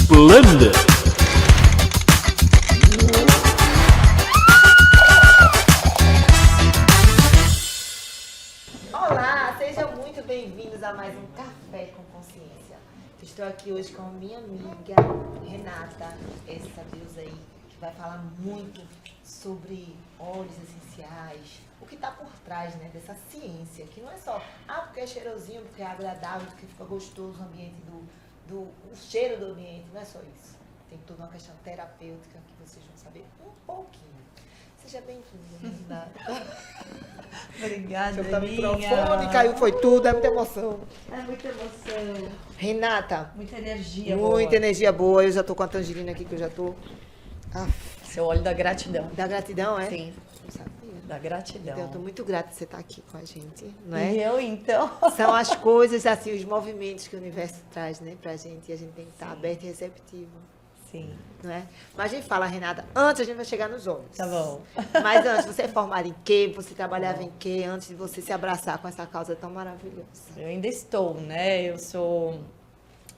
Splendid. Olá, sejam muito bem-vindos a mais um Café com Consciência. Estou aqui hoje com a minha amiga Renata, essa deusa aí, que vai falar muito sobre óleos essenciais, o que está por trás, né, dessa ciência, que não é só, porque é cheirosinho, porque é agradável, porque fica gostoso o ambiente o cheiro do ambiente, não é só isso. Tem toda uma questão terapêutica que vocês vão saber um pouquinho. Seja bem-vinda, Renata. Obrigada, Seu Aninha. microfone caiu, foi tudo, é muita emoção. É muita emoção. Renata, Muita energia muita boa. energia boa. Eu já tô com a tangerina aqui, que eu já tô... Seu óleo da gratidão. Da gratidão, é? Sim, Não sabia. da gratidão. Então, eu tô muito grata de você estar aqui com a gente, não E é? eu, então? São as coisas, assim, os movimentos que o universo traz, né, pra gente. E a gente tem que estar aberto e receptivo, Sim, não é? Mas a gente fala, Renata, antes a gente vai chegar nos olhos. tá bom. Mas antes, você é formada em quê? Você trabalhava em quê? Antes de você se abraçar com essa causa tão maravilhosa. Eu ainda estou, né? Eu sou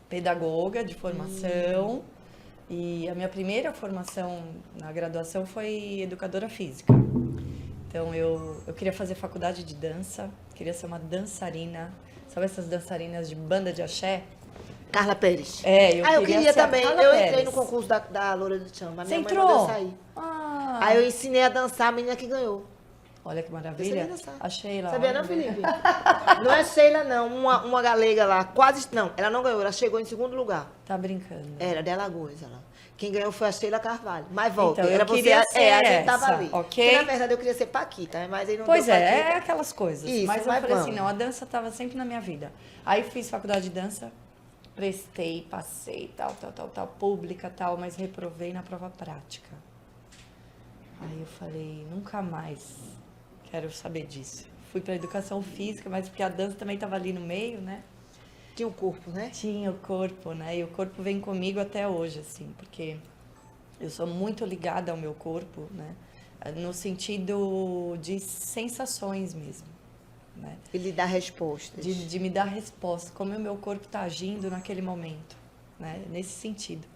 pedagoga de formação e a minha primeira formação na graduação foi educadora física. Então, eu queria fazer faculdade de dança, queria ser uma dançarina. Sabe essas dançarinas de banda de axé? Carla Pérez. É, eu queria ser a também. Carla Eu Pérez. entrei no concurso da Loura do Chão, mas Você minha mãe mandou eu entrou? sair. Ah, Aí eu ensinei a dançar, a menina que ganhou. olha que Eu maravilha. sabia dançar. A Sheila. Sabia não, olha. Felipe? Não é Sheila, não. Uma galega lá, quase... Não, ela não ganhou, ela chegou em segundo lugar. Tá brincando. Era, de Alagoas, ela. Quem ganhou foi a Sheila Carvalho. Mas volta, Então, eu era queria você... ser a gente tava essa, ali. ok? Porque, na verdade, eu queria ser Paquita, mas aí não Pois deu é, Paquita. é aquelas coisas. Isso, mas eu mas falei vamos. assim, não, a dança estava sempre na minha vida. Aí fiz faculdade de dança, prestei, passei, tal, pública, tal, mas reprovei na prova prática. Aí eu falei, nunca mais quero saber disso. Fui para educação física, mas porque a dança também estava ali no meio, né? Tinha o corpo, né? Tinha o corpo, né? E o corpo vem comigo até hoje, assim, porque eu sou muito ligada ao meu corpo, né? No sentido de sensações mesmo, né? Ele dá respostas. De me dar resposta, como o meu corpo está agindo naquele momento, né? Nesse sentido.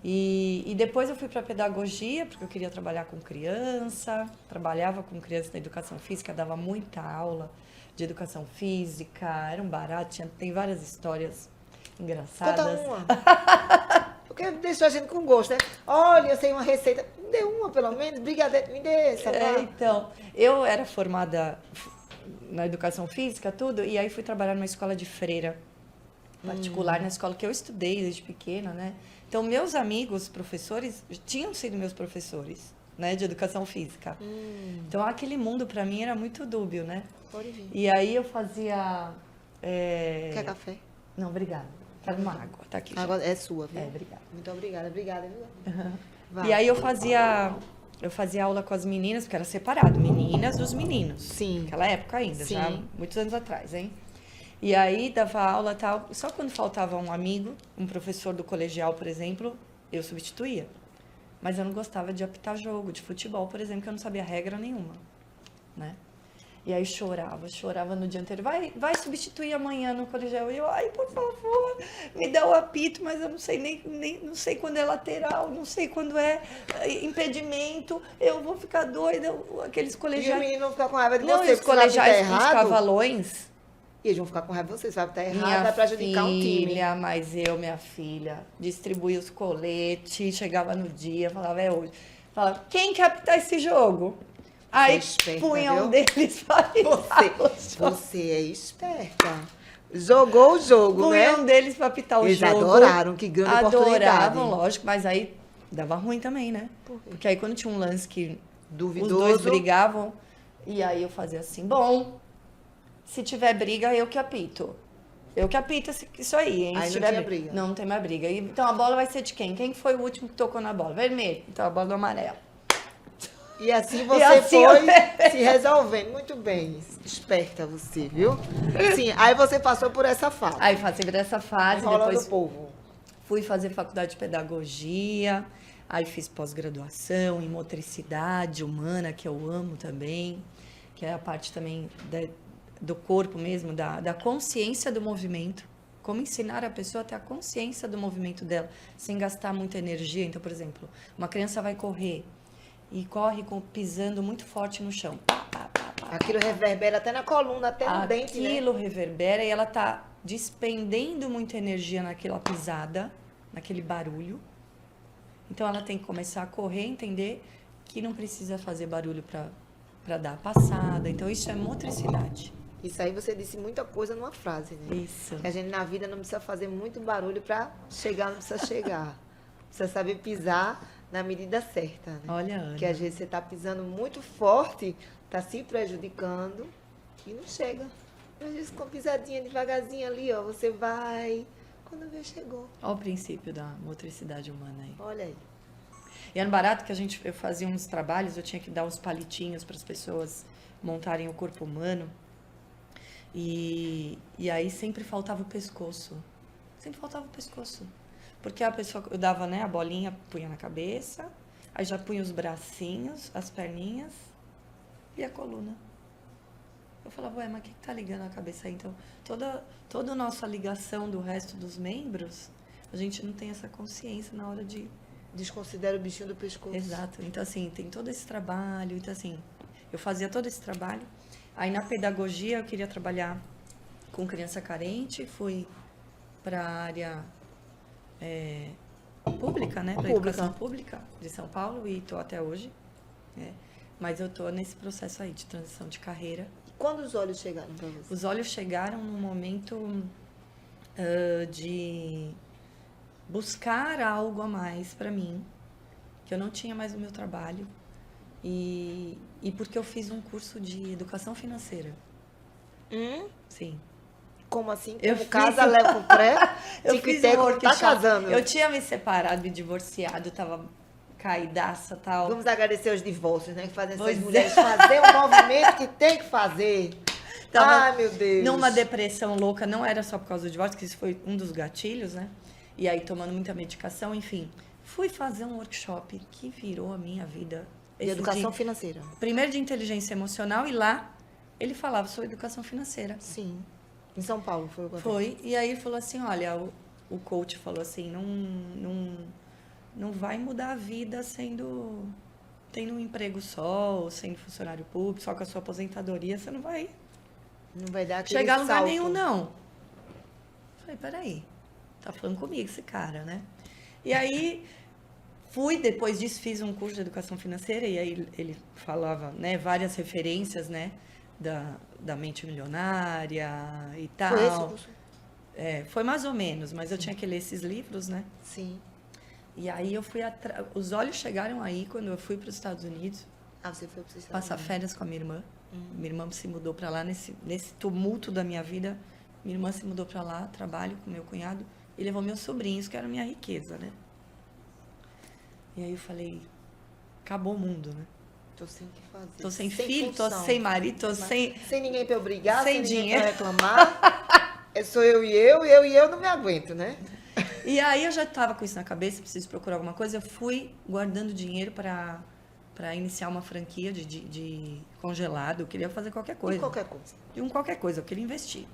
E depois eu fui para pedagogia, porque eu queria trabalhar com criança, trabalhava com criança na educação física, dava muita aula de educação física, era um barato, tem várias histórias engraçadas. Conta uma. Porque deixou a gente com gosto, né? Olha, eu sei uma receita. Me dê uma, pelo menos. Brigadeiro, me dê essa. vá. Então, eu era formada na educação física, tudo, e aí fui trabalhar numa escola de freira particular, na escola que eu estudei desde pequena, né? Então, meus amigos, professores, tinham sido meus professores, né, de educação física. Então, aquele mundo para mim era muito dúbio, né? Pode vir. E aí eu fazia... Quer café? Não, obrigada. Quero uma água, tá aqui. já. Água é sua, viu? É, obrigada. Muito obrigada, viu? Vai. E aí eu fazia aula com as meninas, porque era separado, meninas dos meninos. Sim. Naquela época ainda, Sim. já muitos anos atrás, hein? E aí dava aula e tal, só quando faltava um amigo, um professor do colegial, por exemplo, eu substituía. Mas eu não gostava de apitar jogo, de futebol, por exemplo, que eu não sabia regra nenhuma, né? E aí chorava no dia anterior. Vai substituir amanhã no colegial. E eu, ai, por favor, me dá o apito, mas eu não sei não sei quando é lateral, não sei quando é impedimento, eu vou ficar doida. Aqueles E os colegiais. meninos vão ficar com raiva de Não, você, e os porque você sabe que tá colegiais, os errado. cavalões. E eles vão ficar com raiva de você, sabe que tá errado, Minha vai prejudicar um time. filha, mas minha filha, distribuía os coletes, chegava no dia, falava, é hoje. Falava, quem quer apitar esse jogo? Aí É esperta, punha um viu? deles pra apitar o jogo. Você é esperta. Jogou o jogo, né? Punha um deles pra apitar o Eles jogo. adoraram, que grande oportunidade. Adoravam, lógico, mas aí dava ruim também, né? Por quê? Porque aí quando tinha um lance que Duvidoso. os dois brigavam, e aí eu fazia assim, bom, se tiver briga, eu que apito. Eu que apito isso aí, hein? Aí Se não tiver tinha briga. Não tem mais briga. Então a bola vai ser de quem? Quem foi o último que tocou na bola? Vermelho. Então a bola do amarelo. E assim você assim foi se resolvendo. Muito bem. Esperta você, viu? Sim, aí você passou por essa fase. Aí passei por essa fase, Enrolando depois o povo. fui fazer faculdade de pedagogia, aí fiz pós-graduação em motricidade humana, que eu amo também, que é a parte também do corpo mesmo, da consciência do movimento como ensinar a pessoa a ter a consciência do movimento dela, sem gastar muita energia. Então, por exemplo, uma criança vai correr e corre pisando muito forte no chão. Pá, pá, pá, pá, Aquilo reverbera até na coluna, até no dente, né? Aquilo reverbera e ela tá despendendo muita energia naquela pisada, naquele barulho. Então, ela tem que começar a correr, entender que não precisa fazer barulho para dar a passada. Então, isso é motricidade. Isso aí você disse muita coisa numa frase, né? Isso. Que a gente na vida não precisa fazer muito barulho para chegar, não precisa chegar. Precisa saber pisar na medida certa, né? Olha, Ana. Porque às vezes você tá pisando muito forte, tá se prejudicando e não chega. Às vezes com pisadinha devagarzinho ali, ó, você vai, quando vê, chegou. Olha o princípio da motricidade humana aí. Olha aí. E era barato que eu fazia uns trabalhos, eu tinha que dar uns palitinhos para as pessoas montarem o corpo humano. E aí sempre faltava o pescoço. Sempre faltava o pescoço. Porque a pessoa, eu dava, né, a bolinha, punha na cabeça, aí já punha os bracinhos, as perninhas e a coluna. Eu falava, ué, mas o que tá ligando a cabeça aí? Então, toda a nossa ligação do resto dos membros, a gente não tem essa consciência na hora de... Desconsidera o bichinho do pescoço. Exato. Então, assim, tem todo esse trabalho. Então, assim, eu fazia todo esse trabalho. Aí, na pedagogia, eu queria trabalhar com criança carente. Fui para a área pública, né? Para educação pública de São Paulo e estou até hoje. Né? Mas eu estou nesse processo aí de transição de carreira. E quando os olhos chegaram para você? Os olhos chegaram num momento de buscar algo a mais para mim, que eu não tinha mais o meu trabalho. E porque eu fiz um curso de educação financeira. Sim. Como assim? Como Eu casa, fiz- leva o pré, Eu fiz um tá workshop. casando. Eu tinha me separado e divorciado, tava caidaça e tal. Vamos agradecer os divórcios, né? Que fazem essas Pois é. mulheres fazer o movimento que tem que fazer. Tava Ai, meu Deus. Numa depressão louca, não era só por causa do divórcio, que isso foi um dos gatilhos, né? E aí tomando muita medicação, enfim. Fui fazer um workshop que virou a minha vida. De Esse educação financeira. Primeiro de inteligência emocional e lá ele falava sobre educação financeira. Sim. Em São Paulo foi o que Foi, e aí ele falou assim, olha, o coach falou assim, não vai mudar a vida tendo um emprego só, ou sendo funcionário público, só com a sua aposentadoria, você não vai Não vai dar aquele chegar a lugar salto. nenhum, não. Falei, peraí, tá falando comigo esse cara, né? E aí, depois disso, fiz um curso de educação financeira, e aí ele falava, né, várias referências, né, da mente milionária e tal. Foi esse o curso? Foi mais ou menos, mas eu tinha que ler esses livros, né? Sim. E aí eu fui atrás. Os olhos chegaram aí quando eu fui para os Estados Unidos Ah, você foi para os Estados passar Unidos. férias com a minha irmã. Minha irmã se mudou para lá nesse tumulto da minha vida. Minha irmã se mudou para lá, trabalho com meu cunhado e levou meus sobrinhos, que era a minha riqueza, né? E aí eu falei, acabou o mundo, né? Tô sem o que fazer. Tô sem filho, tô função. sem marido, tô sem... Sem ninguém pra eu brigar, Sem sem ninguém dinheiro. pra reclamar. Sou eu e eu não me aguento, né? E aí eu já estava com isso na cabeça, preciso procurar alguma coisa. Eu fui guardando dinheiro para iniciar uma franquia de congelado. Eu queria fazer qualquer coisa. E qualquer coisa. Qualquer coisa, eu queria investir.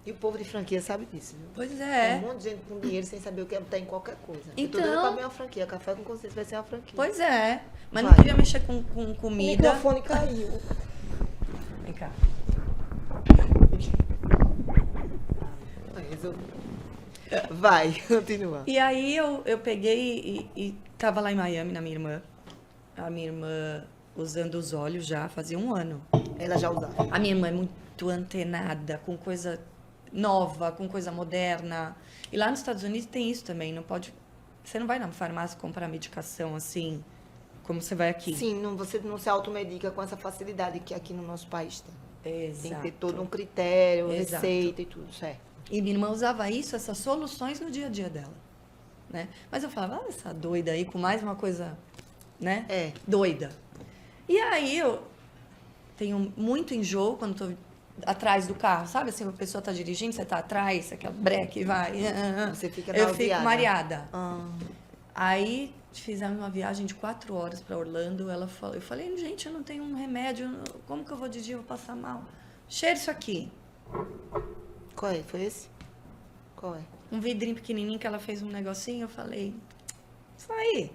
E o povo de franquia sabe disso, viu? Pois Tem é. um monte de gente com dinheiro sem saber o que é botar em qualquer coisa. Eu tô Então- doida pra abrir uma franquia. Café com Consciência vai ser uma franquia. Pois é. Mas Vai. não queria mexer com O comida. microfone caiu. Vem cá. Vai, continua. E aí eu peguei e tava lá em Miami, na minha irmã. A minha irmã usando os olhos já fazia um ano. Ela já usava. A minha irmã é muito antenada, com coisa nova, com coisa moderna. E lá nos Estados Unidos tem isso também, não pode... Você não vai na farmácia comprar medicação assim, como você vai aqui. Sim, você não se automedica com essa facilidade que aqui no nosso país tem. Exato. Tem que ter todo um critério, Exato. receita e tudo, certo? E minha irmã usava isso, essas soluções no dia a dia dela, né? Mas eu falava, essa doida aí com mais uma coisa, né? É. Doida. E aí eu tenho muito enjoo quando tô atrás do carro, sabe? Assim, a pessoa tá dirigindo, você tá atrás, você quer breque, vai. Você fica Eu nauseada. fico mareada. Ah, Aí fizemos uma viagem de 4 horas para Orlando. Eu falei, gente, eu não tenho um remédio, como que eu vou dirigir? Eu vou passar mal. Cheira isso aqui. qual é? Foi esse? Qual é? Um vidrinho pequenininho que ela fez um negocinho, eu falei, isso aí,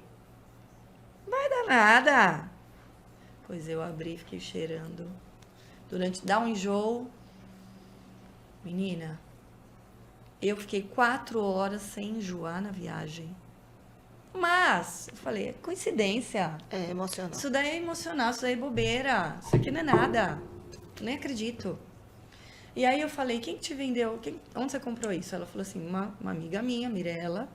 não vai dar nada. Pois eu abri, fiquei cheirando. Dá um enjoo. Menina, eu fiquei 4 horas sem enjoar na viagem. Mas, eu falei, é coincidência. É emocional. Isso daí é emocional, isso daí é bobeira. Isso aqui não é nada. Nem acredito. E aí eu falei, quem te vendeu? Onde você comprou isso? Ela falou assim, uma amiga minha, Mirella.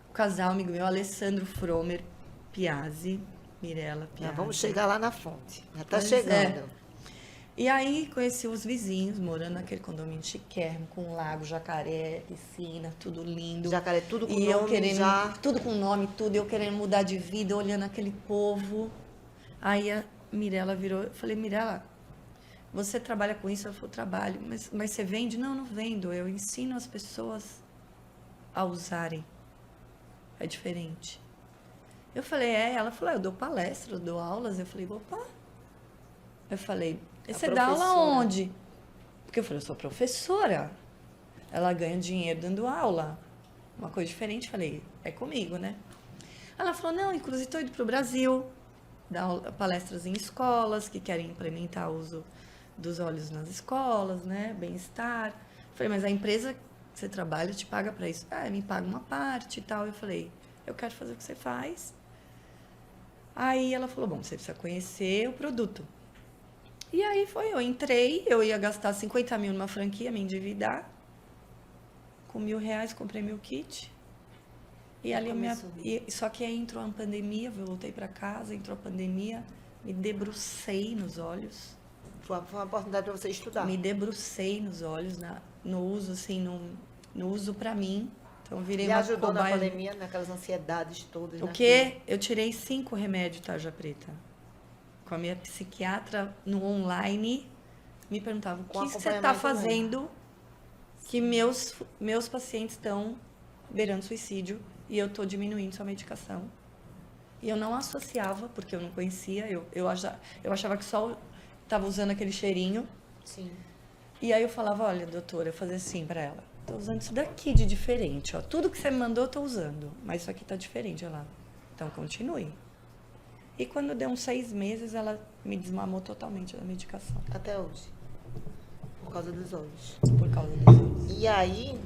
O casal, amigo meu, Alessandro Fromer Piazzi. Mirella Piazzi. Já vamos chegar lá na fonte. Já tá Pois chegando. é. E aí conheci os vizinhos, morando naquele condomínio chiquérrimo, com lago, jacaré, piscina, tudo lindo. Jacaré, tudo com E nome eu querendo, já. tudo com nome, tudo, eu querendo mudar de vida, olhando aquele povo. Aí a Mirella virou, eu falei, Mirella, você trabalha com isso? Ela falou, trabalho. Mas você vende? Não, não vendo. Eu ensino as pessoas a usarem. É diferente. Eu falei, Ela falou, eu dou palestra, eu dou aulas. Eu falei, opa. Eu falei, e você dá aula onde? Porque eu falei, eu sou professora. Ela ganha dinheiro dando aula. Uma coisa diferente. Eu falei, é comigo, né? Ela falou, não, inclusive estou indo para o Brasil. Dar palestras em escolas que querem implementar o uso dos óleos nas escolas, né? Bem-estar. Falei, mas a empresa que você trabalha te paga para isso? Me paga uma parte e tal. Eu falei, eu quero fazer o que você faz. Aí ela falou, bom, você precisa conhecer o produto. E aí eu entrei, eu ia gastar 50 mil numa franquia, me endividar. Com R$1.000, comprei meu kit. E ali só que aí entrou a pandemia, eu voltei para casa, entrou a pandemia, me debrucei nos olhos. Foi uma oportunidade para você estudar. Me debrucei nos olhos, no uso, assim, no uso para mim. Então, virei Me uma ajudou cobaia. na pandemia, naquelas ansiedades todas. O quê? Eu tirei 5 remédios tarja preta. Com a minha psiquiatra no online, me perguntava, o que você está fazendo que meus pacientes estão beirando suicídio e eu estou diminuindo sua medicação. E eu não associava, porque eu não conhecia, eu achava que só estava usando aquele cheirinho. Sim. E aí eu falava, olha, doutora, eu fazia assim para ela, tô usando isso daqui de diferente, ó. Tudo que você me mandou eu tô usando, mas isso aqui tá diferente, olha lá. Então continue. E quando deu uns 6 meses, ela me desmamou totalmente da medicação. Até hoje. Por causa dos olhos. Por causa dos olhos. E aí,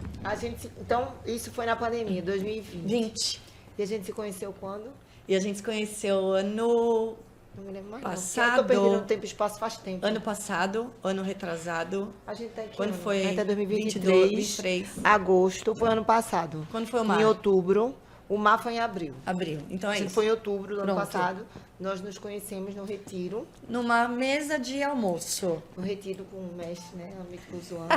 então, isso foi na pandemia, 2020. E a gente se conheceu quando? E a gente se conheceu ano... Não me lembro mais. Passado. Eu tô perdendo tempo e espaço faz tempo. Ano passado, ano retrasado. A gente tá aqui. Quando foi? Até 2023. 23. Agosto, foi ano passado. Quando foi o mar? Em outubro. O mar foi em abril. Abril. Então é isso. Foi em outubro do ano passado. Nós nos conhecemos no retiro. Numa mesa de almoço. No retiro com o mestre, né? Amigo Luzoano.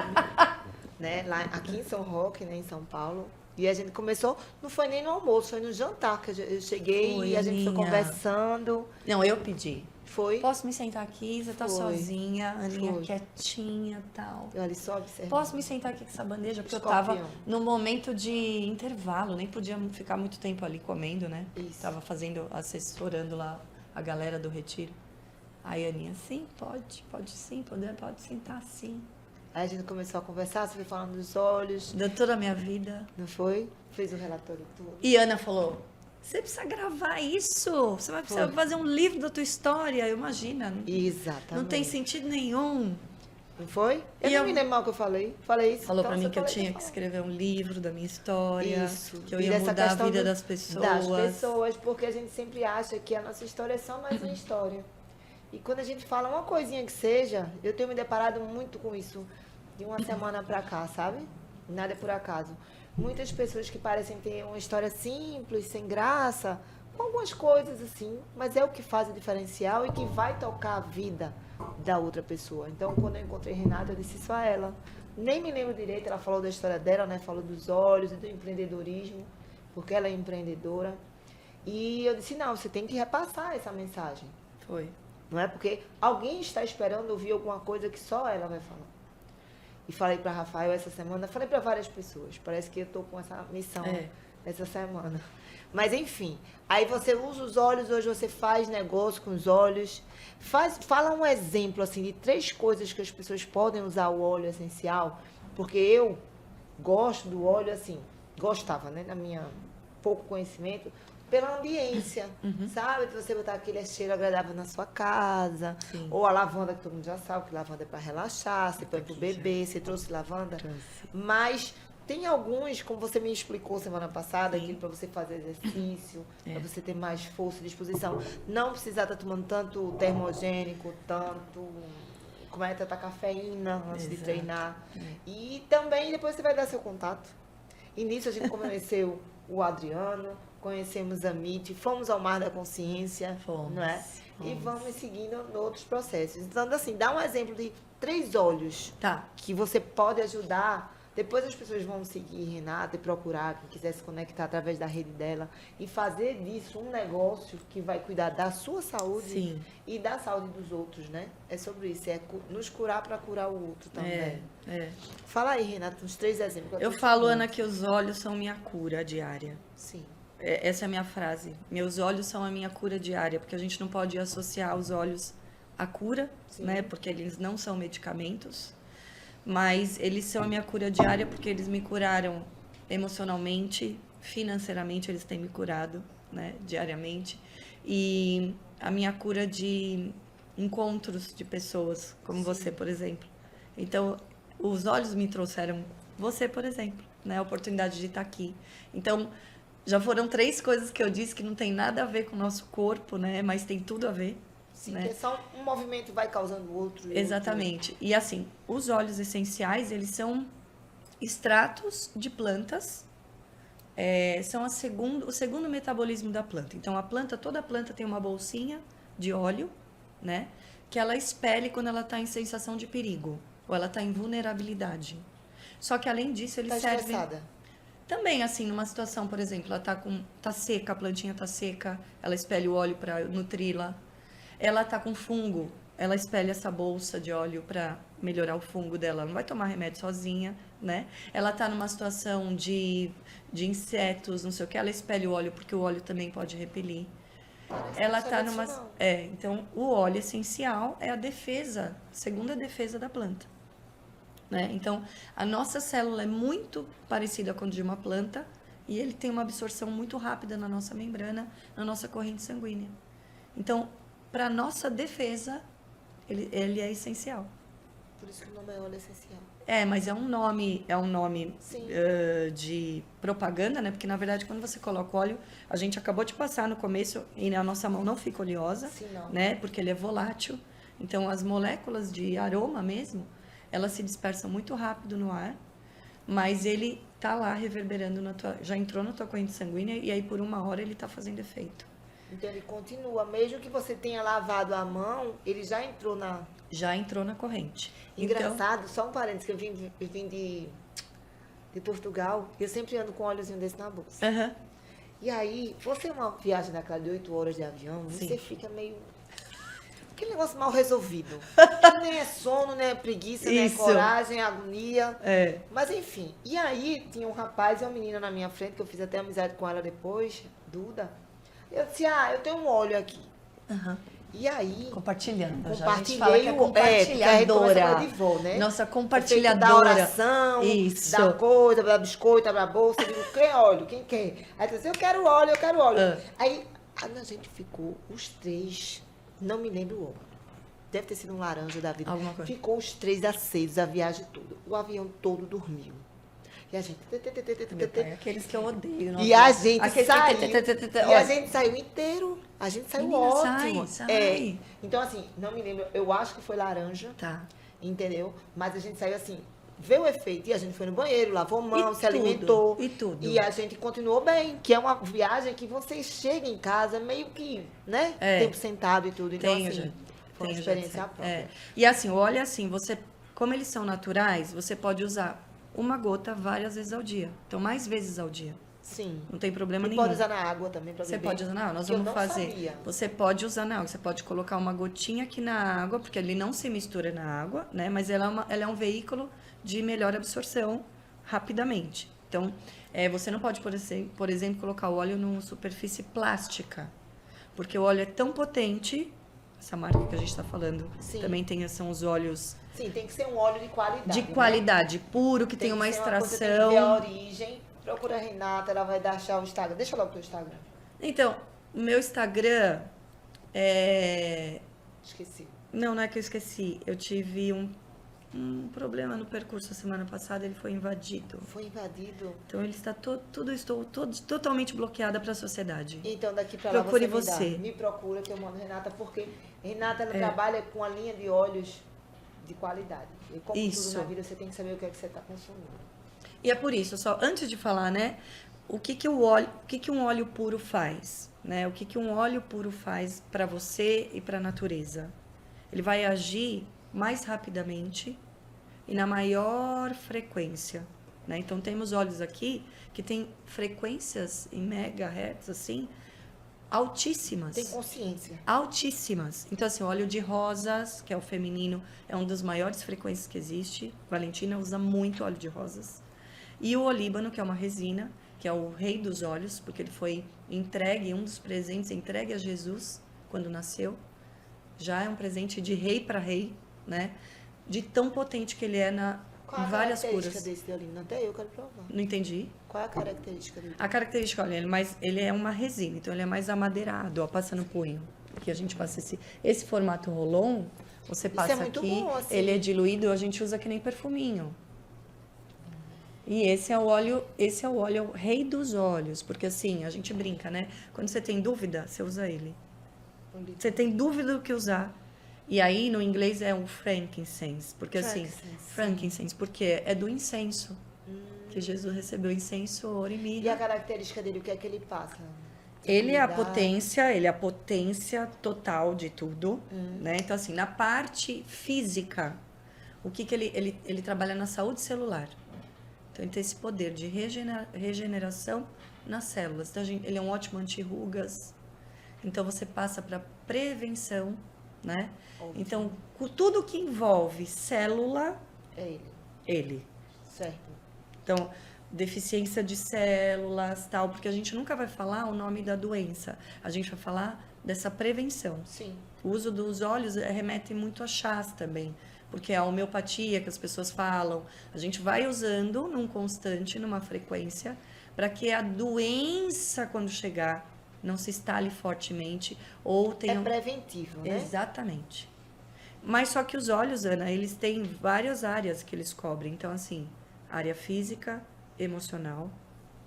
Né? Lá, aqui em São Roque, né? Em São Paulo. E a gente começou, não foi nem no almoço, foi no jantar que eu cheguei e a gente foi conversando. Não, eu pedi. Foi? Posso me sentar aqui? Você tá sozinha, Aninha quietinha e tal. Eu ali só observando. Posso me sentar aqui com essa bandeja? Porque eu tava no momento de intervalo, nem podia ficar muito tempo ali comendo, né? Isso. Tava assessorando lá a galera do retiro. Aí a Aninha, sim, pode sim, pode sentar sim. Aí a gente começou a conversar, você foi falando dos olhos. Deu toda a minha vida. Não foi? Fez o relatório todo. E Ana falou, você precisa gravar isso. Você vai precisar fazer um livro da tua história, imagina. Exatamente. Não tem sentido nenhum. Não foi? Eu não me lembro mal o que eu falei. Falei isso. Falou pra mim que eu tinha que escrever um livro da minha história. Isso. Que eu ia mudar a vida das pessoas. Das pessoas, porque a gente sempre acha que a nossa história é só mais uma história. E quando a gente fala uma coisinha que seja, eu tenho me deparado muito com isso. De uma semana pra cá, sabe? Nada é por acaso. Muitas pessoas que parecem ter uma história simples, sem graça, com algumas coisas assim, mas é o que faz o diferencial e que vai tocar a vida da outra pessoa. Então, quando eu encontrei Renata, eu disse isso a ela. Nem me lembro direito, ela falou da história dela, né? Falou dos olhos e do empreendedorismo, porque ela é empreendedora. E eu disse, não, você tem que repassar essa mensagem. Foi. Não é? Porque alguém está esperando ouvir alguma coisa que só ela vai falar. E falei para Rafael essa semana, falei para várias pessoas. Parece que eu estou com essa missão essa semana. Mas, enfim, aí você usa os olhos, hoje você faz negócio com os olhos. Fala um exemplo, assim, de 3 coisas que as pessoas podem usar o óleo essencial. Porque eu gosto do óleo, assim, gostava, né, na minha pouco conhecimento, pela ambiência, sabe? De você botar aquele cheiro agradável na sua casa, Sim. ou a lavanda, que todo mundo já sabe, que lavanda é para relaxar, você põe pro bebê, você trouxe lavanda, mas tem alguns, como você me explicou semana passada, aquilo para você fazer exercício, para você ter mais força e disposição, não precisar estar tomando tanto termogênico, tanto... como é tratar cafeína antes de treinar. E também depois você vai dar seu contato. E nisso a gente conheceu o Adriano, conhecemos a Miti, fomos ao Mar da Consciência, não é? E vamos seguindo outros processos. Então, assim, dá um exemplo de 3 olhos que você pode ajudar. Depois as pessoas vão seguir Renata e procurar, quem quiser se conectar através da rede dela e fazer disso um negócio que vai cuidar da sua saúde e da saúde dos outros, né? É sobre isso, é nos curar para curar o outro também. Fala aí, Renata, uns 3 exemplos. Eu falo, Ana, que os olhos são minha cura diária. Sim. Essa é a minha frase. Meus olhos são a minha cura diária, porque a gente não pode associar os olhos à cura, né? Porque eles não são medicamentos. Mas eles são a minha cura diária porque eles me curaram emocionalmente, financeiramente, eles têm me curado, né, diariamente. E a minha cura de encontros de pessoas, como você, por exemplo. Então, os olhos me trouxeram você, por exemplo, né, a oportunidade de estar aqui. Então, já foram 3 coisas que eu disse que não tem nada a ver com o nosso corpo, né, mas tem tudo a ver. Sim, né? Porque só um movimento vai causando o outro. Exatamente. Outro. E assim, os óleos essenciais, eles são extratos de plantas, são o segundo metabolismo da planta. Então, toda a planta tem uma bolsinha de óleo, né? Que ela expele quando ela está em sensação de perigo, ou ela está em vulnerabilidade. Só que, além disso, eles servem... estressada? Também, assim, numa situação, por exemplo, ela tá seca, a plantinha tá seca, ela expele o óleo para nutri-la. Ela tá com fungo, ela expele essa bolsa de óleo para melhorar o fungo dela. Ela não vai tomar remédio sozinha, né? Ela tá numa situação de insetos, não sei o que, ela expele o óleo, porque o óleo também pode repelir. Ela tá numa... então, o óleo essencial é a segunda defesa da planta. Né? Então, a nossa célula é muito parecida com a de uma planta e ele tem uma absorção muito rápida na nossa membrana, na nossa corrente sanguínea. Então, para nossa defesa, ele é essencial. Por isso que o nome é óleo essencial. Mas é um nome de propaganda, né? Porque, na verdade, quando você coloca óleo, a gente acabou de passar no começo e a nossa mão não fica oleosa, né? Porque ele é volátil. Então, as moléculas de aroma mesmo, elas se dispersam muito rápido no ar, mas ele tá lá reverberando já entrou na tua corrente sanguínea e aí por 1 hora ele tá fazendo efeito. Então ele continua, mesmo que você tenha lavado a mão, ele já entrou na... Já entrou na corrente. Engraçado, então... só um parênteses, que eu vim de Portugal, e eu sempre ando com um óleozinho desse na bolsa. E aí, você uma viagem daquela de 8 horas de avião, você fica meio... Aquele negócio mal resolvido. Nem é sono, nem é preguiça, nem é coragem, é agonia. Mas enfim, e aí tinha um rapaz e uma menina na minha frente, que eu fiz até amizade com ela depois, Duda. Eu disse, eu tenho um óleo aqui. E aí... Compartilhando. Compartilhei compartilhadora. De vó, né? Nossa, compartilhadora. Da oração, da coisa, da biscoito, da bolsa. Eu digo, quem óleo? Quem quer? Aí eu disse, eu quero óleo. Aí a gente ficou, os 3, não me lembro o óleo. Deve ter sido um laranja da vida. Alguma coisa. Ficou os 3 acesos, a viagem toda. O avião todo dormiu. E a gente... Aqueles que eu odeio. E a gente saiu. E a gente saiu inteiro. A gente saiu ótimo. Sai. Então, assim, não me lembro. Eu acho que foi laranja. Tá. Entendeu? Mas a gente saiu assim, vê o efeito. E a gente foi no banheiro, lavou mão, se alimentou. E tudo. E a gente continuou bem. Que é uma viagem que você chega em casa meio que, né? Tempo sentado e tudo. Então, assim, foi uma experiência própria. E assim, olha assim, como eles são naturais, você pode usar 1 gota várias vezes ao dia. Então, mais vezes ao dia. Sim. Não tem problema nenhum. Pode usar na água também para beber. Você pode usar na água. Nós vamos fazer. Sabia. Você pode usar na água. Você pode colocar 1 gotinha aqui na água, porque ele não se mistura na água, né? Mas ela é um veículo de melhor absorção rapidamente. Então, você não pode, por exemplo, colocar o óleo numa superfície plástica. Porque o óleo é tão potente, essa marca que a gente está falando. Sim. Também são os óleos Sim, tem que ser um óleo de qualidade. de qualidade, puro, que tem uma que ser uma coisa, tem que extração. ver a origem. Procura a Renata, ela vai achar o Instagram. Deixa logo o teu Instagram. Então, o meu Instagram é... Esqueci. Não é que eu esqueci. Eu tive um problema no percurso a semana passada, ele foi invadido. Foi invadido. Então ele está estou totalmente bloqueada para a sociedade. Então daqui para lá Procure você. Me procura que eu mando Renata, porque Renata ela trabalha com a linha de óleos de qualidade. E como tudo na vida, você tem que saber o que é que você está consumindo. E é por isso, só antes de falar, né, o que um óleo puro faz, né? O que um óleo puro faz para você e para a natureza? Ele vai agir mais rapidamente e na maior frequência, né? Então temos óleos aqui que tem frequências em megahertz assim altíssimas. Tem consciência. Altíssimas. Então assim, o óleo de rosas, que é o feminino, é uma das maiores frequências que existe. Valentina usa muito óleo de rosas. E o olíbano, que é uma resina, que é o rei dos óleos, porque ele foi entregue, um dos presentes entregue a Jesus quando nasceu. Já é um presente de rei para rei, né? De tão potente que ele é Qual em várias a característica curas. desse olíbano? Até eu quero provar. Não entendi. Qual é a característica dele? A característica, olha, ele é uma resina, então ele é mais amadeirado, ó, passa no punho. Que a gente passa esse formato rolon, você passa é muito aqui, bom, assim. ele é diluído, a gente usa que nem perfuminho. E esse é o óleo rei dos óleos, porque assim, a gente brinca, né? Quando você tem dúvida, você usa ele. Você tem dúvida do que usar. E aí, no inglês, é o frankincense. Porque assim, frankincense, porque é do incenso. Que Jesus recebeu incenso, ouro e mirra. E a característica dele, o que é que ele passa? Ele é a potência total de tudo, né? Então, assim, na parte física, o que ele trabalha na saúde celular. Então, ele tem esse poder de regeneração nas células. Então, ele é um ótimo anti-rugas. Então, você passa para prevenção, né? Óbvio. Então, tudo que envolve célula, É ele. Certo. Então, deficiência de células, tal, porque a gente nunca vai falar o nome da doença. A gente vai falar dessa prevenção. Sim. O uso dos óleos remete muito a chás também, porque a homeopatia que as pessoas falam, a gente vai usando num constante, numa frequência, para que a doença, quando chegar, não se instale fortemente ou tenha... É preventivo, né? Exatamente. Mas só que os óleos, Ana, eles têm várias áreas que eles cobrem. Então, assim, área física, emocional,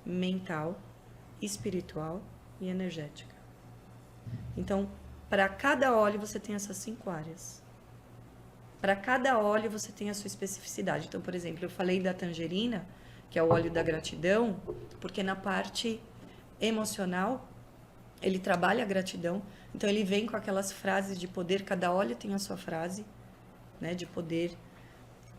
mental, espiritual e energética. Então, para cada óleo você tem essas 5 áreas. Para cada óleo você tem a sua especificidade. Então, por exemplo, eu falei da tangerina, que é o óleo da gratidão, porque na parte emocional ele trabalha a gratidão. Então, ele vem com aquelas frases de poder. Cada óleo tem a sua frase, né, de poder.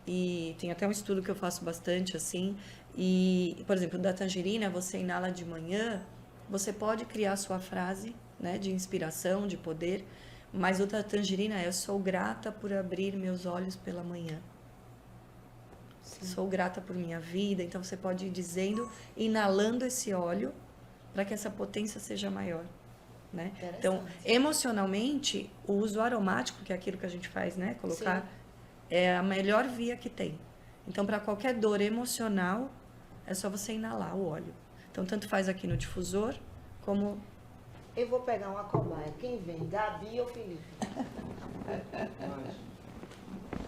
E tem até um estudo que eu faço bastante, assim. E, por exemplo, da tangerina, você inala de manhã, você pode criar a sua frase, né, de inspiração, de poder. Mas o da tangerina é: eu sou grata por abrir meus olhos pela manhã. Sim. Sou grata por minha vida. Então, você pode ir dizendo, inalando esse óleo, para que essa potência seja maior, né? Então, emocionalmente, o uso aromático, que é aquilo que a gente faz, né? Colocar, sim, é a melhor via que tem. Então, para qualquer dor emocional, é só você inalar o óleo. Então, tanto faz aqui no difusor, como... Eu vou pegar uma cobaia. Quem vem? Gabi ou Felipe?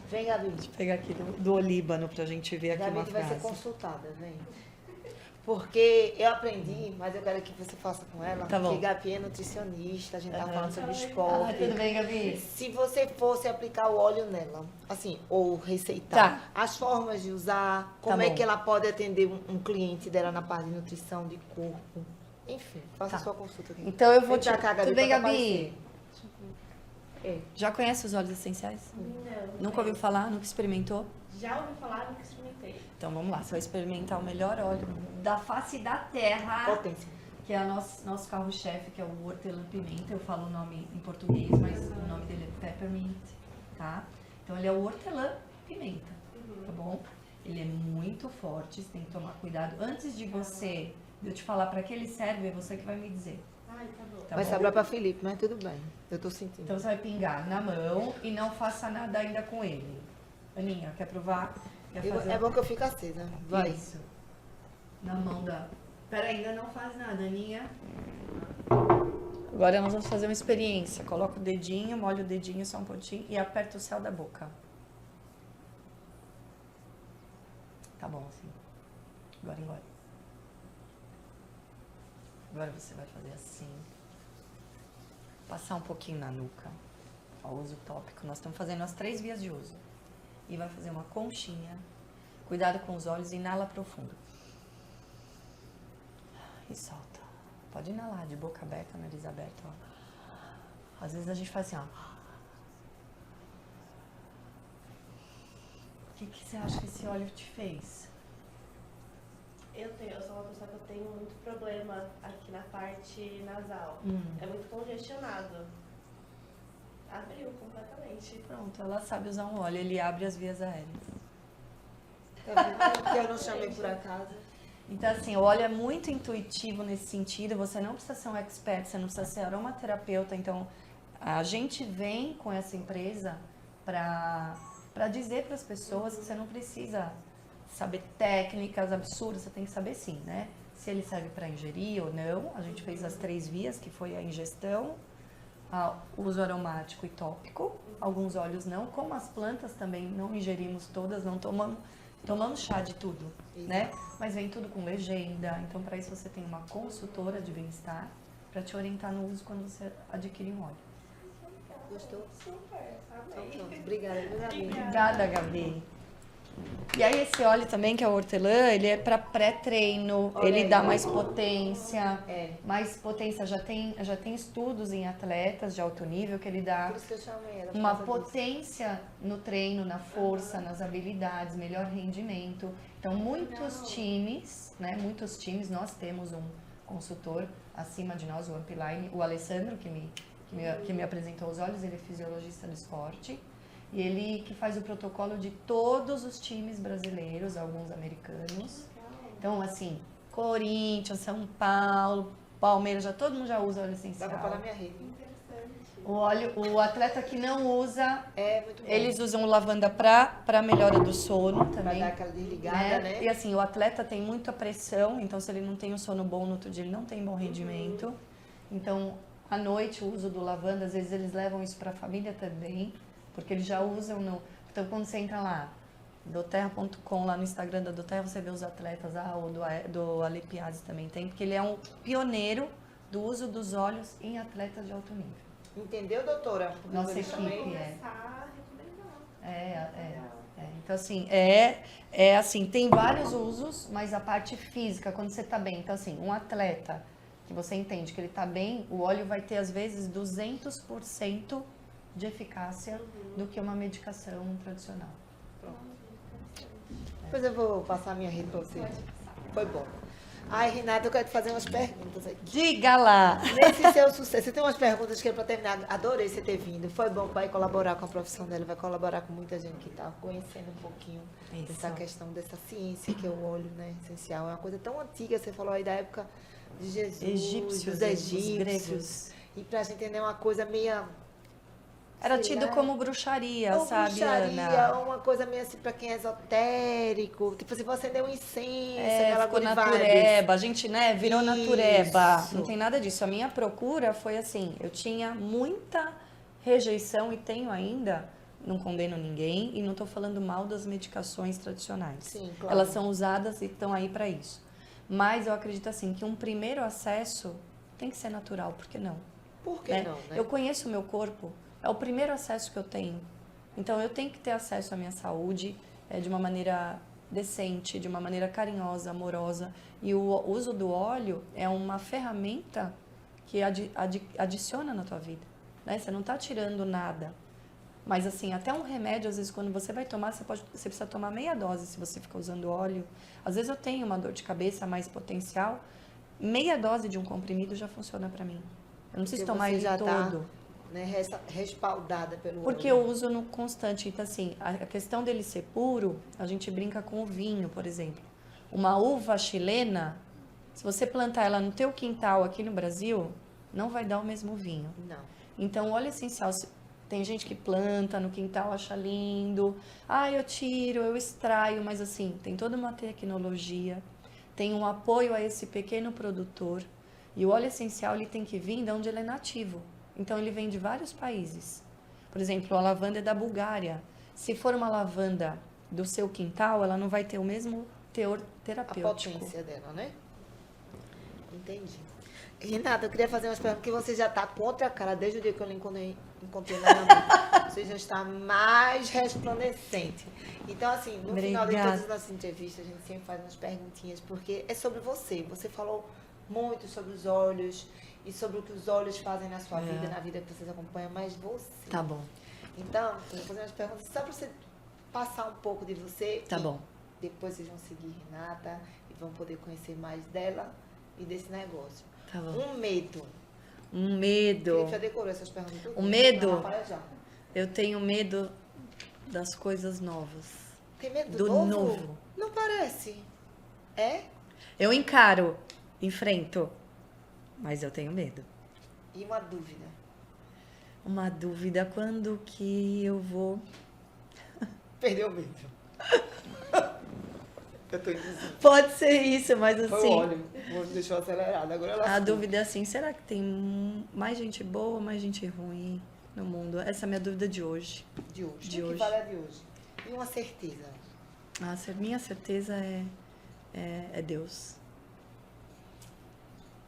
Vem, Gabi. Deixa eu pegar aqui do olíbano pra gente ver aqui Gabi uma frase. Gabi vai ser consultada, vem. Porque eu aprendi, mas eu quero que você faça com ela. Tá bom. Porque Gabi é nutricionista, a gente tá falando sobre esporte. Tudo bem, Gabi? Se você fosse aplicar o óleo nela, assim, ou receitar, tá, as formas de usar, como é que ela pode atender um cliente dela na parte de nutrição, de corpo, enfim, faça a sua consulta aqui. Então eu vou te... Cá, Gabi, tudo bem, Gabi? É. Já conhece os óleos essenciais? Não. Nunca ouviu falar? Nunca experimentou? Já ouvi falar, nunca experimentei. Então vamos lá, você vai experimentar o melhor óleo da face da terra. Potência. Que é o nosso carro-chefe, que é o hortelã-pimenta. Eu falo o nome em português, mas o nome dele é peppermint, tá? Então ele é o hortelã-pimenta, tá bom? Ele é muito forte, você tem que tomar cuidado. Antes de eu te falar para que ele serve, é você que vai me dizer. Ai, tá bom. Tá Vai bom? sobrar pra Felipe, mas tudo bem. Eu tô sentindo. Então você vai pingar na mão e não faça nada ainda com ele. Aninha, quer provar? Quer fazer É bom que eu fique acesa. Vai. Isso. Na mão da... Pera, ainda não faz nada, Aninha. Agora nós vamos fazer uma experiência. Coloca o dedinho, molha o dedinho só um pontinho e aperta o céu da boca. Tá bom assim. Agora engole. Agora você vai fazer assim. Passar um pouquinho na nuca. Ó, uso tópico. Nós estamos fazendo as 3 vias de uso. E vai fazer uma conchinha. Cuidado com os olhos, inala profundo. E solta. Pode inalar de boca aberta, nariz aberto, ó. Às vezes a gente faz assim, ó. O que você acha que esse óleo te fez? Eu sou uma pessoa que eu tenho muito problema aqui na parte nasal. É muito congestionado. Abriu completamente. Pronto, ela sabe usar um óleo, ele abre as vias aéreas. Tá vendo? Que eu não chamei por acaso. Então, assim, o óleo é muito intuitivo nesse sentido. Você não precisa ser um expert, você não precisa ser aromaterapeuta. Então, a gente vem com essa empresa para dizer para as pessoas que você não precisa saber técnicas absurdas, você tem que saber sim, né? Se ele serve para ingerir ou não. A gente fez as 3 vias, que foi a ingestão, o uso aromático e tópico. Alguns óleos não. Como as plantas também não ingerimos todas, não tomamos chá de tudo, né? Mas vem tudo com legenda. Então, para isso você tem uma consultora de bem-estar para te orientar no uso quando você adquirir um óleo. Gostou? Super, Então, amei. pronto. Obrigada, meus amigos. Obrigada, Gabi. E aí esse óleo também, que é o hortelã, ele é para pré-treino, Olha ele aí. dá mais potência. É. Mais potência, já tem estudos em atletas de alto nível que ele dá Por isso que eu chamei ela. por uma causa disso. potência no treino, na força, nas habilidades, melhor rendimento. Então, muitos times, nós temos um consultor acima de nós, o Upline, o Alessandro, que me apresentou os olhos, ele é fisiologista do esporte. E ele que faz o protocolo de todos os times brasileiros, alguns americanos. Então, assim, Corinthians, São Paulo, Palmeiras, todo mundo já usa óleo Dá essencial. pra pôr na minha rede. O atleta que não usa, É muito bom. eles usam lavanda para melhora do sono Pra também. dar aquela desligada, né? E assim, o atleta tem muita pressão, então se ele não tem um sono bom no outro dia, ele não tem bom rendimento. Então, à noite, o uso do lavanda, às vezes eles levam isso para a família também, porque eles já usam no... Então, quando você entra lá, doterra.com, lá no Instagram da Doterra, você vê os atletas, o do Ale Piazzi também tem, porque ele é um pioneiro do uso dos óleos em atletas de alto nível. Entendeu, doutora? Nossa Eu chamei. equipe, Começar a recomendar. Então, assim, assim, tem vários usos, mas a parte física, quando você tá bem, então assim, um atleta que você entende que ele tá bem, o óleo vai ter, às vezes, 200% de eficácia do que uma medicação tradicional. Depois eu vou passar a minha rede pra você. Foi bom. Ai, Renata, eu quero te fazer umas perguntas aqui. Diga lá! Nesse seu sucesso, você tem umas perguntas que é para terminar. Adorei você ter vindo. Foi bom, vai colaborar com a profissão dela, vai colaborar com muita gente que está conhecendo um pouquinho Isso. dessa questão, dessa ciência que é o óleo, né, essencial. É uma coisa tão antiga, você falou aí da época de Jesus, Egípcios, dos os egípcios. gregos. E pra gente entender uma coisa meia... Era sei tido lá, como bruxaria, ou sabe, bruxaria, Ana? uma coisa meio assim pra quem é esotérico. Tipo, se você acender um incenso, aquela Ficou good vibes. natureba, a gente, né, virou natureba. Isso. Não tem nada disso. A minha procura foi assim, eu tinha muita rejeição e tenho ainda, não condeno ninguém e não estou falando mal das medicações tradicionais. Sim, claro. Elas são usadas e estão aí para isso. Mas eu acredito assim, que um primeiro acesso tem que ser natural, por que não? Por que Né? não, né? Eu conheço o meu corpo, é o primeiro acesso que eu tenho. Então, eu tenho que ter acesso à minha saúde de uma maneira decente, de uma maneira carinhosa, amorosa. E o uso do óleo é uma ferramenta que adiciona na tua vida. Né? Você não está tirando nada. Mas, assim, até um remédio, às vezes, quando você vai tomar, você precisa tomar meia dose se você ficar usando óleo. Às vezes, eu tenho uma dor de cabeça mais potencial. Meia dose de um comprimido já funciona para mim. Eu não preciso Porque tomar você ele já tá, todo. né, respaldada pelo Porque óleo. eu uso no constante. Então, assim, a questão dele ser puro, a gente brinca com o vinho, por exemplo. Uma uva chilena, se você plantar ela no teu quintal aqui no Brasil, não vai dar o mesmo vinho. Não. Então, o óleo essencial, tem gente que planta no quintal, acha lindo. Ah, eu tiro, eu extraio, mas assim, tem toda uma tecnologia, tem um apoio a esse pequeno produtor. E o óleo essencial, ele tem que vir de onde ele é nativo. Então, ele vem de vários países. Por exemplo, a lavanda é da Bulgária. Se for uma lavanda do seu quintal, ela não vai ter o mesmo teor terapêutico. A potência dela, né? Entendi. Renata, eu queria fazer umas perguntas, porque você já está com outra cara desde o dia que eu lhe encontrei na rua. Você já está mais resplandecente. Então, assim, no final de todas as nossas entrevistas, a gente sempre faz umas perguntinhas, porque é sobre você. Você falou muito sobre os olhos e sobre o que os olhos fazem na sua vida, na vida que vocês acompanham, mas você. Tá bom. Então, eu vou fazer umas perguntas só para você passar um pouco de você. Tá bom. Depois vocês vão seguir Renata e vão poder conhecer mais dela e desse negócio. Tá bom. Um medo. Um medo. Felipe já decorou essas perguntas tudo. Um medo? Para já. Eu tenho medo das coisas novas. Tem medo Do novo. Não parece. É? Eu encaro, enfrento, mas eu tenho medo. E uma dúvida. Uma dúvida, quando que eu vou... Perdeu o medo. Eu tô indeciso. Pode ser isso, mas Foi o assim... óleo. Deixou acelerado. Agora ela A dúvida é assim, será que tem mais gente boa ou mais gente ruim no mundo? Essa é a minha dúvida de hoje. de hoje. De O que hoje. vale a de hoje? E uma certeza. Minha certeza é Deus.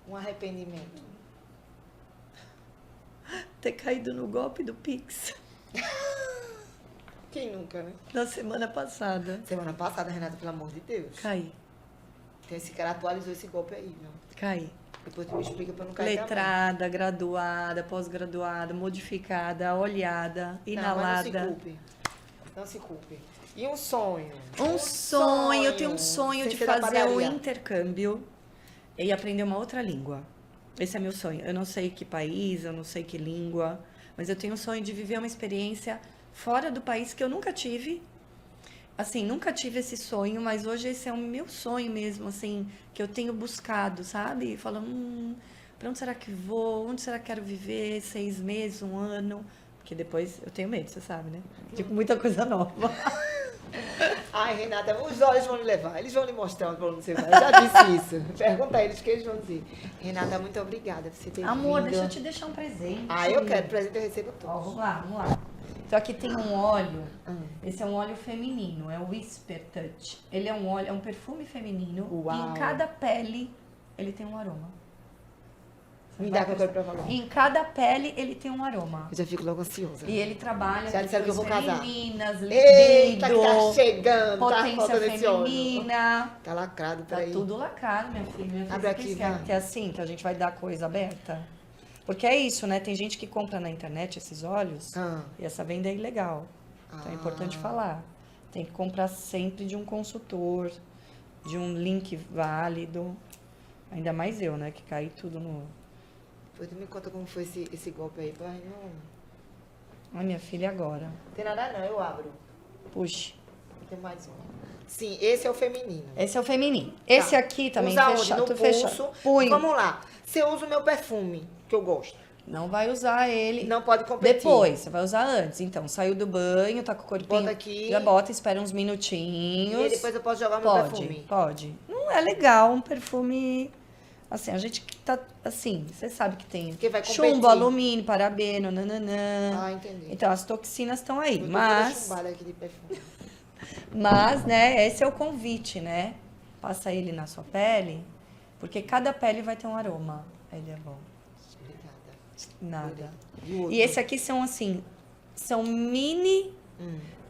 Um arrependimento. Ter caído no golpe do Pix Quem nunca, né? na semana passada. Semana passada, Renata, pelo amor de Deus. Caí. Tem esse cara atualizou esse golpe aí, viu? Caí. Depois tu me explica pra não cair também. Letrada, graduada, pós-graduada, modificada, olhada, Não, inalada. mas não se culpe. Não se culpe. E um sonho? Um sonho, eu tenho um sonho Sem de ser da fazer um padaria. intercâmbio e aprender uma outra língua. Esse é meu sonho. Eu não sei que país, eu não sei que língua, mas eu tenho um sonho de viver uma experiência fora do país que eu nunca tive. Assim, nunca tive esse sonho, mas hoje esse é o meu sonho mesmo, assim, que eu tenho buscado, sabe? Falando, pra onde será que vou? Onde será que quero viver? 6 meses, 1 ano? Porque depois eu tenho medo, você sabe, né? Tipo, muita coisa nova. Ai, Renata, os olhos vão lhe levar. Eles vão lhe mostrar pra onde você vai. Eu já disse isso. Pergunta a eles o que eles vão dizer. Renata, muito obrigada por você ter Amor, vindo. deixa eu te deixar um presente. Ah, eu quero. Presente eu recebo Ó, todos. vamos lá. Então aqui tem um óleo. Esse é um óleo feminino, é o Whisper Touch. Ele é um óleo, é um perfume feminino. Uau. E em cada pele ele tem um aroma. Me dá que eu quero provar logo. Em cada pele ele tem um aroma. Eu já fico logo ansiosa. E ele trabalha Já disseram que eu vou casar. femininas, libido, Eita, que tá chegando. Tá potência faltando esse óleo. feminina. Tá lacrado, Tá peraí. tudo lacrado, minha filha. Minha filha Abre você aqui, pensa vai. que é assim, que a gente vai dar coisa aberta. Porque é isso, né? Tem gente que compra na internet esses óleos e essa venda é ilegal. Então é importante falar. Tem que comprar sempre de um consultor, de um link válido. Ainda mais eu, né? Que caí tudo no... Depois tu me conta como foi esse golpe aí. Pra não... Ai, minha filha, agora. Não tem nada não, eu abro. Puxa. Tem mais um. Sim, esse é o feminino. Esse é o feminino. Esse aqui também Usa onde? fechado. No Tô pulso. fechado. Punho. Vamos lá. Você usa o meu perfume, que eu gosto. Não vai usar ele. Não pode competir. Depois, você vai usar antes. Então, saiu do banho, tá com o corpinho. Bota aqui. Já bota, espera uns E minutinhos. aí depois eu posso jogar o meu Pode, perfume. pode. Não é legal um perfume... Assim, a gente que tá... Assim, você sabe que tem Porque vai competir. chumbo, alumínio, parabeno, nananã. Ah, entendi. Então, as toxinas estão aí. Eu tô toda Mas, chumbada aqui de perfume. né, esse é o convite, né? Passa ele na sua pele, porque cada pele vai ter um aroma. Ele é bom. Obrigada. Nada. E o outro? E esse aqui são assim, são mini...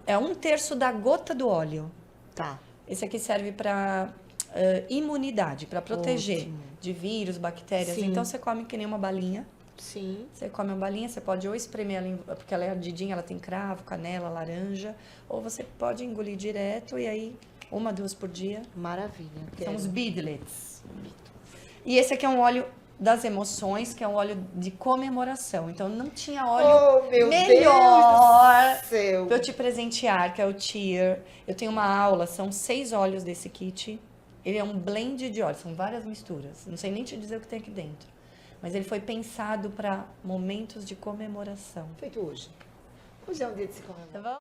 É 1/3 da gota do óleo. Tá. Esse aqui serve para imunidade, para proteger Ótimo. de vírus, bactérias. Sim. Então, você come que nem uma balinha. Sim. Você come uma balinha, você pode ou espremer ela, porque ela é ardidinha, ela tem cravo, canela, laranja. Ou você pode engolir direto e aí, 1, 2 por dia. Maravilha. São os beadlets. E esse aqui é um óleo das emoções, que é um óleo de comemoração. Então, não tinha óleo Oh, meu melhor Deus do céu. pra eu te presentear, que é o Cheer. Eu tenho uma aula, são 6 óleos desse kit. Ele é um blend de óleos, são várias misturas. Não sei nem te dizer o que tem aqui dentro. Mas ele foi pensado para momentos de comemoração. Feito hoje. Hoje é um dia de se comemorar. Tá bom?